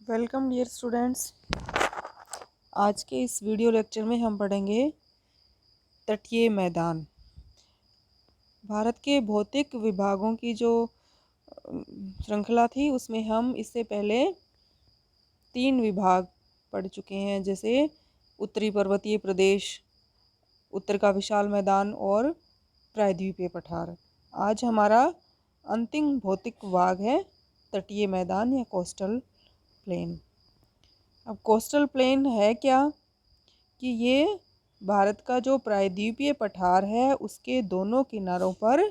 Welcome dear students. आज के इस वीडियो लेक्चर में हम पढ़ेंगे तटीय मैदान। भारत के भौतिक विभागों की जो श्रृंखला थी उसमें हम इससे पहले 3 विभाग पढ़ चुके हैं, जैसे उत्तरी पर्वतीय प्रदेश, उत्तर का विशाल मैदान और प्रायद्वीपीय पठार। आज हमारा अंतिम भौतिक विभाग है तटीय मैदान या कोस्टल प्लेन। अब कोस्टल प्लेन है क्या कि ये भारत का जो प्रायद्वीपीय पठार है उसके दोनों किनारों पर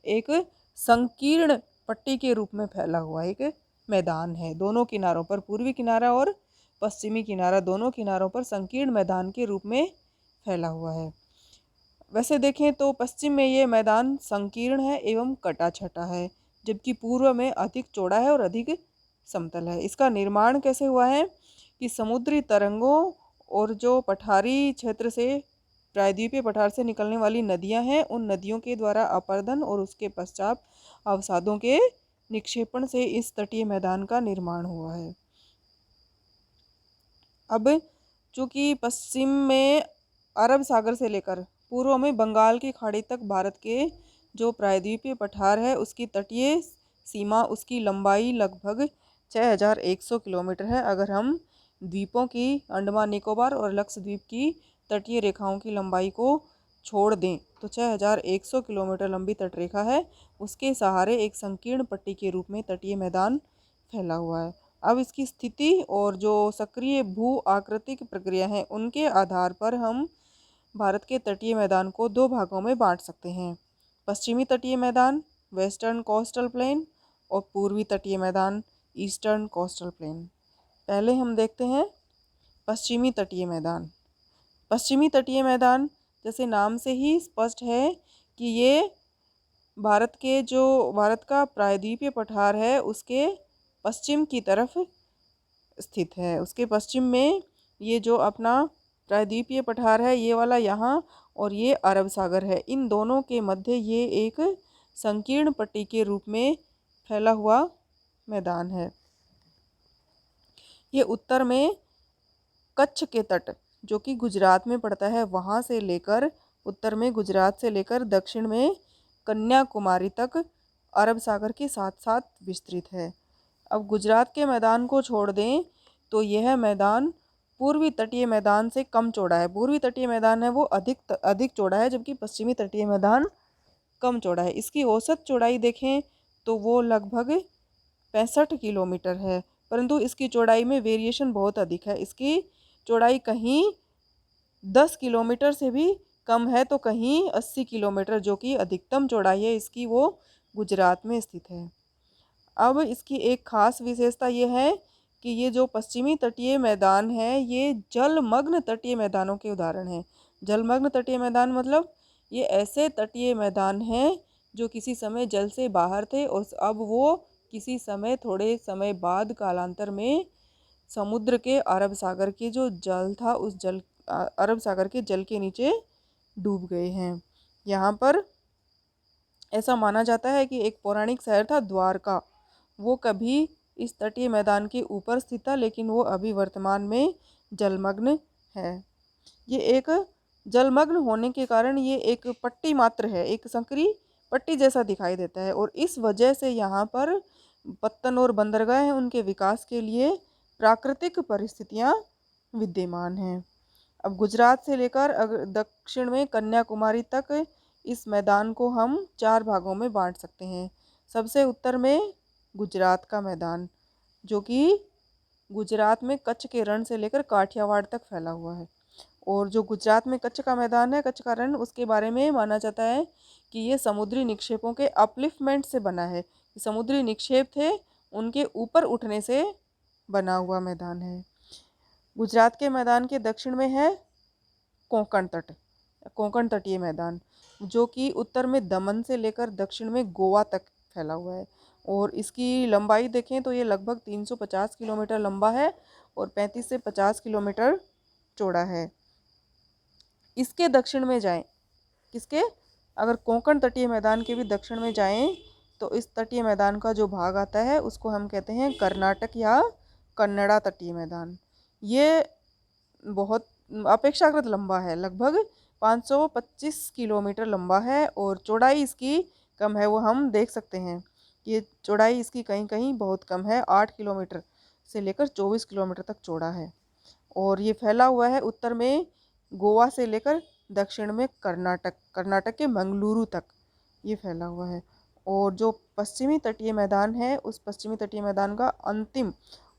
एक संकीर्ण पट्टी के रूप में फैला हुआ एक मैदान है। दोनों किनारों पर, पूर्वी किनारा और पश्चिमी किनारा, दोनों किनारों पर संकीर्ण मैदान के रूप में फैला हुआ है। वैसे देखें तो पश्चिम में ये मैदान संकीर्ण है एवं कटा छटा है, जबकि पूर्व में अधिक चौड़ा है और अधिक समतल है। इसका निर्माण कैसे हुआ है कि समुद्री तरंगों और जो पठारी क्षेत्र से, प्रायद्वीपीय पठार से निकलने वाली नदियां हैं, उन नदियों के द्वारा अपर्दन और उसके पश्चात अवसादों के निक्षेपण से इस तटीय मैदान का निर्माण हुआ है। अब चूंकि पश्चिम में अरब सागर से लेकर पूर्व में बंगाल की खाड़ी तक भारत के जो प्रायद्वीपीय पठार है उसकी तटीय सीमा, उसकी लंबाई लगभग 6100 किलोमीटर है। अगर हम द्वीपों की, अंडमान निकोबार और लक्षद्वीप की तटीय रेखाओं की लंबाई को छोड़ दें तो 6100 किलोमीटर लंबी तटरेखा है, उसके सहारे एक संकीर्ण पट्टी के रूप में तटीय मैदान फैला हुआ है। अब इसकी स्थिति और जो सक्रिय भू आकृतिक प्रक्रिया है उनके आधार पर हम भारत के तटीय मैदान को 2 भागों में बांट सकते हैं: पश्चिमी तटीय मैदान वेस्टर्न कोस्टल प्लेन और पूर्वी तटीय मैदान ईस्टर्न कोस्टल प्लेन। पहले हम देखते हैं पश्चिमी तटीय मैदान। पश्चिमी तटीय मैदान जैसे नाम से ही स्पष्ट है कि ये भारत का प्रायद्वीपीय पठार है उसके पश्चिम की तरफ स्थित है। उसके पश्चिम में ये जो अपना प्रायद्वीपीय पठार है ये वाला यहाँ, और ये अरब सागर है। इन दोनों के मध्य ये एक संकीर्ण पट्टी के रूप में फैला हुआ मैदान है। ये उत्तर में कच्छ के तट, जो कि गुजरात में पड़ता है, वहाँ से लेकर उत्तर में गुजरात से लेकर दक्षिण में कन्याकुमारी तक अरब सागर के साथ साथ विस्तृत है। अब गुजरात के मैदान को छोड़ दें तो यह मैदान पूर्वी तटीय मैदान से कम चौड़ा है। पूर्वी तटीय मैदान है वो अधिक चौड़ा है, जबकि पश्चिमी तटीय मैदान कम चौड़ा है। इसकी औसत चौड़ाई देखें तो वो लगभग 65 किलोमीटर है, परंतु इसकी चौड़ाई में वेरिएशन बहुत अधिक है। इसकी चौड़ाई कहीं 10 किलोमीटर से भी कम है तो कहीं 80 किलोमीटर, जो कि अधिकतम चौड़ाई है इसकी, वो गुजरात में स्थित है। अब इसकी एक खास विशेषता ये है कि ये जो पश्चिमी तटीय मैदान है ये जलमग्न तटीय मैदानों के उदाहरण हैं। जलमग्न तटीय मैदान मतलब ये ऐसे तटीय मैदान हैं जो किसी समय जल से बाहर थे और अब वो किसी समय, थोड़े समय बाद, कालांतर में समुद्र के, अरब सागर के जो जल था उस जल, अरब सागर के जल के नीचे डूब गए हैं। यहाँ पर ऐसा माना जाता है कि एक पौराणिक शहर था द्वारका, वो कभी इस तटीय मैदान के ऊपर स्थित था, लेकिन वो अभी वर्तमान में जलमग्न है। ये एक जलमग्न होने के कारण ये एक पट्टी मात्र है, एक संकरी पट्टी जैसा दिखाई देता है, और इस वजह से यहाँ पर पत्तन और बंदरगाह हैं, उनके विकास के लिए प्राकृतिक परिस्थितियाँ विद्यमान हैं। अब गुजरात से लेकर दक्षिण में कन्याकुमारी तक इस मैदान को हम 4 भागों में बांट सकते हैं। सबसे उत्तर में गुजरात का मैदान, जो कि गुजरात में कच्छ के रण से लेकर काठियावाड़ तक फैला हुआ है। और जो गुजरात में कच्छ का मैदान है, कच्छ का रण, उसके बारे में माना जाता है कि ये समुद्री निक्षेपों के अपलिफ्टमेंट से बना है। समुद्री निक्षेप थे, उनके ऊपर उठने से बना हुआ मैदान है। गुजरात के मैदान के दक्षिण में है कोंकण तट, कोंकण तटीय मैदान, जो कि उत्तर में दमन से लेकर दक्षिण में गोवा तक फैला हुआ है। और इसकी लंबाई देखें तो ये लगभग 350 किलोमीटर लंबा है और 35 से 50 किलोमीटर चौड़ा है। इसके दक्षिण में जाएं, किसके, अगर कोंकण तटीय मैदान के भी दक्षिण में जाएं तो इस तटीय मैदान का जो भाग आता है उसको हम कहते हैं कर्नाटक या कन्नड़ा तटीय मैदान, ये बहुत अपेक्षाकृत लंबा है, लगभग 525 किलोमीटर लंबा है और चौड़ाई इसकी कम है। वो हम देख सकते हैं, ये चौड़ाई इसकी कहीं कहीं बहुत कम है, 8 किलोमीटर से लेकर 24 किलोमीटर तक चौड़ा है। और ये फैला हुआ है उत्तर में गोवा से लेकर दक्षिण में कर्नाटक के मंगलुरु तक ये फैला हुआ है। और जो पश्चिमी तटीय मैदान है, उस पश्चिमी तटीय मैदान का अंतिम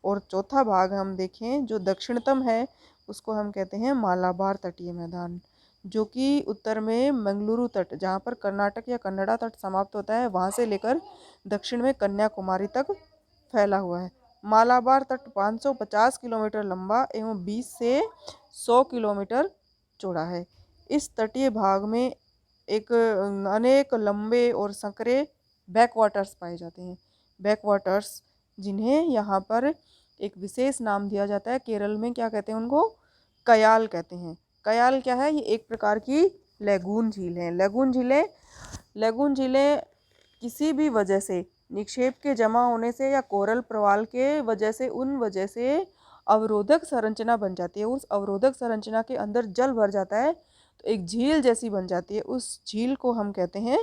और चौथा भाग हम देखें, जो दक्षिणतम है, उसको हम कहते हैं मालाबार तटीय मैदान, जो कि उत्तर में मंगलुरु तट, जहाँ पर कर्नाटक या कन्नड़ा तट समाप्त होता है, वहाँ से लेकर दक्षिण में कन्याकुमारी तक फैला हुआ है। मालाबार तट 550 किलोमीटर लंबा एवं 20 से 100 किलोमीटर चौड़ा है। इस तटीय भाग में एक अनेक लंबे और संकरे बैकवाटर्स पाए जाते हैं। बैकवाटर्स, जिन्हें यहाँ पर एक विशेष नाम दिया जाता है, केरल में क्या कहते हैं उनको, कयाल कहते हैं। कयाल क्या है, ये एक प्रकार की लैगून झील है। लैगून झीलें किसी भी वजह से, निक्षेप के जमा होने से या कोरल प्रवाल के वजह से, उन वजह से अवरोधक संरचना बन जाती है। उस अवरोधक संरचना के अंदर जल भर जाता है तो एक झील जैसी बन जाती है। उस झील को हम कहते हैं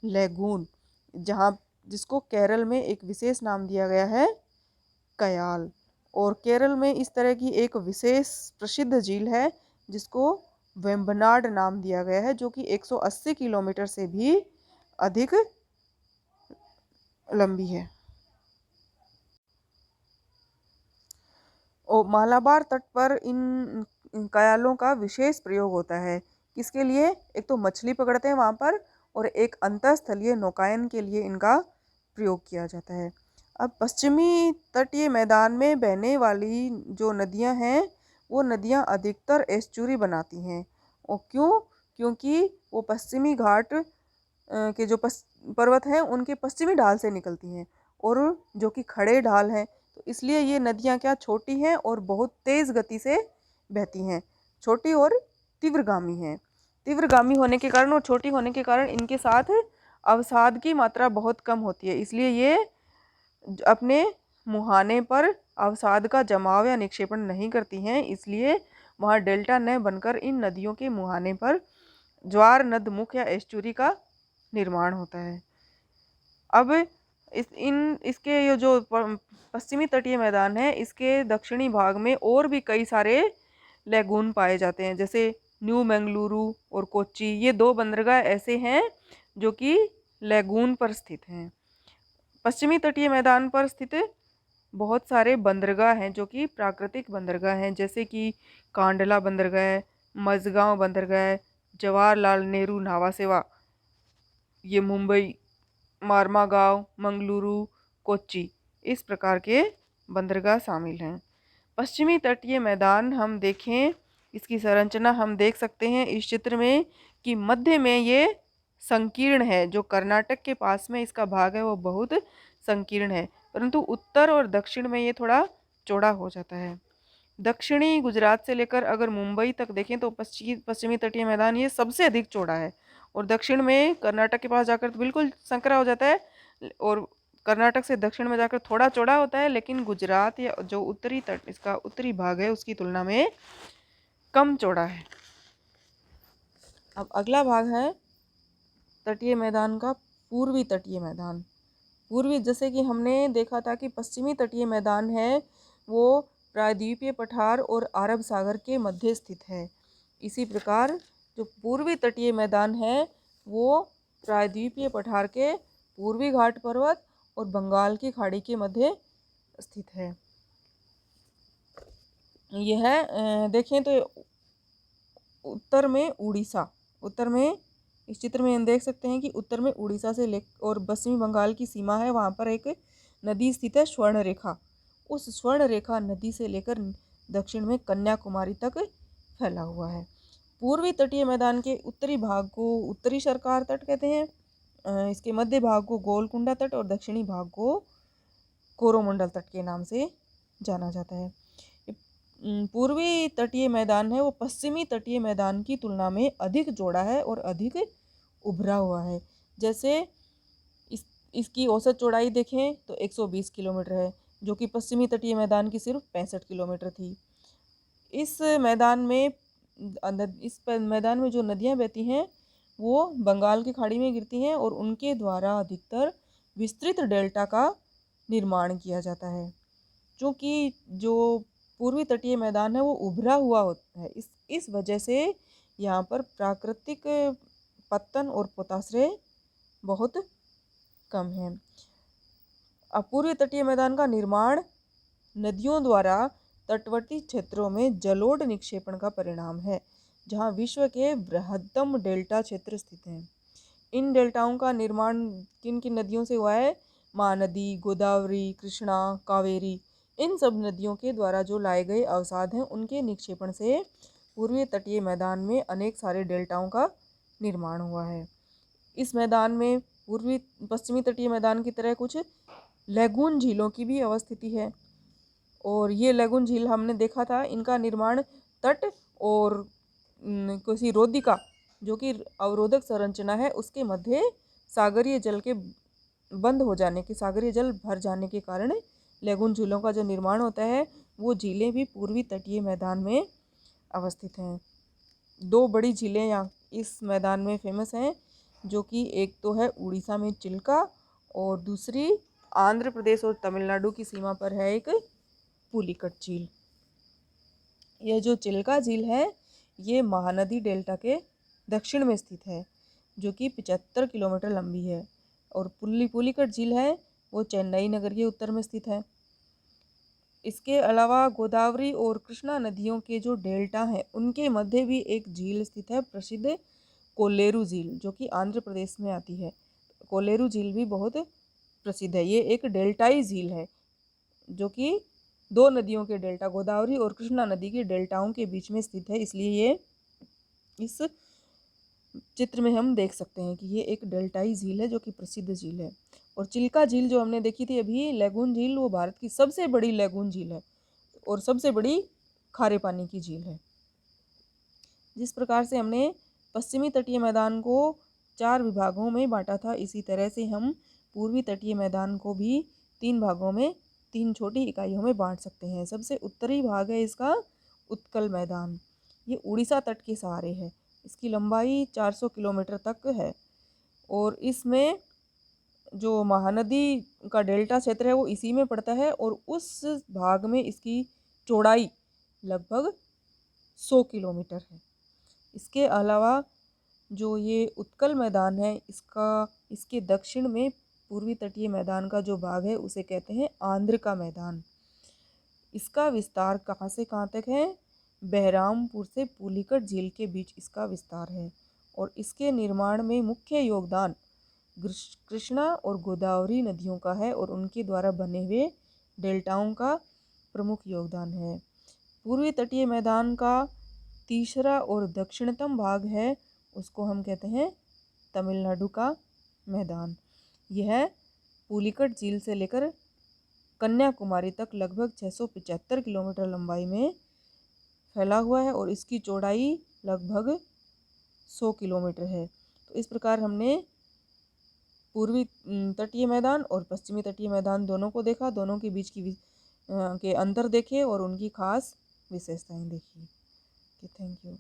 लैगून, जिसको केरल में एक विशेष नाम दिया गया है, कयाल। और केरल में इस तरह की एक विशेष प्रसिद्ध झील है जिसको वेम्बनाड नाम दिया गया है, जो कि 180 किलोमीटर से भी अधिक लंबी है। और मालाबार तट पर इन कयालों का विशेष प्रयोग होता है। किसके लिए? एक तो मछली पकड़ते हैं वहाँ पर, और एक अंतरस्थलीय नौकायन के लिए इनका प्रयोग किया जाता है। अब पश्चिमी तटीय मैदान में बहने वाली जो नदियाँ हैं, वो नदियाँ अधिकतर एस्चुरी बनाती हैं। और क्यों? क्योंकि वो पश्चिमी घाट के जो पर्वत हैं, उनके पश्चिमी ढाल से निकलती हैं, और जो कि खड़े ढाल हैं, तो इसलिए ये नदियाँ क्या छोटी हैं और बहुत तेज़ गति से बहती हैं। छोटी और तीव्रगामी हैं। तीव्रगामी होने के कारण और छोटी होने के कारण इनके साथ अवसाद की मात्रा बहुत कम होती है, इसलिए ये अपने मुहाने पर अवसाद का जमाव या निक्षेपण नहीं करती हैं। इसलिए वहाँ डेल्टा न बनकर इन नदियों के मुहाने पर ज्वार नदमुख या एस्चुरी का निर्माण होता है। अब इसके ये जो पश्चिमी तटीय मैदान है, इसके दक्षिणी भाग में और भी कई सारे लैगून पाए जाते हैं, जैसे न्यू मंगलुरु और कोच्चि। ये 2 बंदरगाह ऐसे हैं जो कि लैगून पर स्थित हैं। पश्चिमी तटीय मैदान पर स्थित बहुत सारे बंदरगाह हैं जो कि प्राकृतिक बंदरगाह हैं, जैसे कि कांडला बंदरगाह, मझगांव बंदरगाह, जवाहरलाल नेहरू नावा सेवा, ये मुंबई, मार्मागांव, मंगलुरु, कोच्चि, इस प्रकार के बंदरगाह शामिल हैं। पश्चिमी तटीय मैदान हम देखें, इसकी संरचना हम देख सकते हैं इस चित्र में कि मध्य में ये संकीर्ण है। जो कर्नाटक के पास में इसका भाग है वो बहुत संकीर्ण है, परंतु उत्तर और दक्षिण में ये थोड़ा चौड़ा हो जाता है। दक्षिणी गुजरात से लेकर अगर मुंबई तक देखें तो पश्चिमी तटीय मैदान ये सबसे अधिक चौड़ा है, और दक्षिण में कर्नाटक के पास जाकर तो बिल्कुल संकरा हो जाता है, और कर्नाटक से दक्षिण में जाकर थोड़ा चौड़ा होता है, लेकिन गुजरात या जो उत्तरी तट, इसका उत्तरी भाग है, उसकी तुलना में कम चौड़ा है। अब अगला भाग है तटीय मैदान का पूर्वी तटीय मैदान। पूर्वी, जैसे कि हमने देखा था कि पश्चिमी तटीय मैदान है वो प्रायद्वीपीय पठार और अरब सागर के मध्य स्थित है। इसी प्रकार जो पूर्वी तटीय मैदान है वो प्रायद्वीपीय पठार के पूर्वी घाट पर्वत और बंगाल की खाड़ी के मध्य स्थित है। यह देखें तो उत्तर में उड़ीसा, उत्तर में इस चित्र में हम देख सकते हैं कि उत्तर में उड़ीसा से ले और पश्चिमी बंगाल की सीमा है, वहाँ पर एक नदी स्थित है, स्वर्ण रेखा। उस स्वर्ण रेखा नदी से लेकर दक्षिण में कन्याकुमारी तक फैला हुआ है। पूर्वी तटीय मैदान के उत्तरी भाग को उत्तरी सरकार तट कहते हैं, इसके मध्य भाग को गोलकुंडा तट और दक्षिणी भाग को कोरोमंडल तट के नाम से जाना जाता है। पूर्वी तटीय मैदान है वो पश्चिमी तटीय मैदान की तुलना में अधिक चौड़ा है और अधिक उभरा हुआ है। जैसे इसकी औसत चौड़ाई देखें तो 120 किलोमीटर है, जो कि पश्चिमी तटीय मैदान की सिर्फ 65 किलोमीटर थी। इस मैदान में मैदान में जो नदियाँ बहती हैं वो बंगाल की खाड़ी में गिरती हैं और उनके द्वारा अधिकतर विस्तृत डेल्टा का निर्माण किया जाता है। क्योंकि जो पूर्वी तटीय मैदान है वो उभरा हुआ होता है, इस वजह से यहाँ पर प्राकृतिक पत्तन और पोताश्रय बहुत कम है। पूर्वी तटीय मैदान का निर्माण नदियों द्वारा तटवर्ती क्षेत्रों में जलोढ़ निक्षेपण का परिणाम है, जहाँ विश्व के बृहत्तम डेल्टा क्षेत्र स्थित हैं। इन डेल्टाओं का निर्माण किन किन नदियों से हुआ है? महानदी, गोदावरी, कृष्णा, कावेरी, इन सब नदियों के द्वारा जो लाए गए अवसाद हैं उनके निक्षेपण से पूर्वी तटीय मैदान में अनेक सारे डेल्टाओं का निर्माण हुआ है। इस मैदान में पश्चिमी तटीय मैदान की तरह कुछ लैगून झीलों की भी अवस्थिति है, और ये लैगून झील हमने देखा था, इनका निर्माण तट और किसी रोदिका जो कि अवरोधक संरचना है उसके मध्य सागरीय जल के बंद हो जाने के, सागरीय जल भर जाने के कारण लैगून झीलों का जो निर्माण होता है वो झीलें भी पूर्वी तटीय मैदान में अवस्थित हैं। दो बड़ी झीलें यहाँ इस मैदान में फेमस हैं, जो कि एक तो है उड़ीसा में चिल्का और दूसरी आंध्र प्रदेश और तमिलनाडु की सीमा पर है एक पुलिकट झील। यह जो चिल्का झील है ये महानदी डेल्टा के दक्षिण में स्थित है, जो कि 75 किलोमीटर लंबी है, और पुलिकट झील है वो चेन्नई नगर के उत्तर में स्थित है। इसके अलावा गोदावरी और कृष्णा नदियों के जो डेल्टा हैं उनके मध्य भी एक झील स्थित है, प्रसिद्ध कोल्लेरू झील, जो कि आंध्र प्रदेश में आती है। कोल्लेरू झील भी बहुत प्रसिद्ध है। ये एक डेल्टाई झील है जो कि दो नदियों के डेल्टा गोदावरी और कृष्णा नदी के डेल्टाओं के बीच में स्थित है, इसलिए ये इस चित्र में हम देख सकते हैं कि ये एक डेल्टाई झील है जो कि प्रसिद्ध झील है। और चिल्का झील जो हमने देखी थी अभी लैगून झील, वो भारत की सबसे बड़ी लैगून झील है और सबसे बड़ी खारे पानी की झील है। जिस प्रकार से हमने पश्चिमी तटीय मैदान को 4 विभागों में बांटा था, इसी तरह से हम पूर्वी तटीय मैदान को भी 3 भागों में 3 छोटी इकाइयों में बांट सकते हैं। सबसे उत्तरी भाग है इसका उत्कल मैदान, ये उड़ीसा तट के सहारे है। इसकी लंबाई 400 किलोमीटर तक है और इसमें जो महानदी का डेल्टा क्षेत्र है वो इसी में पड़ता है, और उस भाग में इसकी चौड़ाई लगभग 100 किलोमीटर है। इसके अलावा जो ये उत्कल मैदान है इसके दक्षिण में पूर्वी तटीय मैदान का जो भाग है उसे कहते हैं आंध्र का मैदान। इसका विस्तार कहाँ से कहाँ तक है? बहरामपुर से पुलिकट झील के बीच इसका विस्तार है, और इसके निर्माण में मुख्य योगदान कृष्णा और गोदावरी नदियों का है और उनके द्वारा बने हुए डेल्टाओं का प्रमुख योगदान है। पूर्वी तटीय मैदान का तीसरा और दक्षिणतम भाग है उसको हम कहते हैं तमिलनाडु का मैदान। यह पुलिकट झील से लेकर कन्याकुमारी तक लगभग 675 किलोमीटर लंबाई में फैला हुआ है और इसकी चौड़ाई लगभग 100 किलोमीटर है। तो इस प्रकार हमने पूर्वी तटीय मैदान और पश्चिमी तटीय मैदान दोनों को देखा, दोनों के बीच के अंतर देखे और उनकी खास विशेषताएं देखी। Thank you.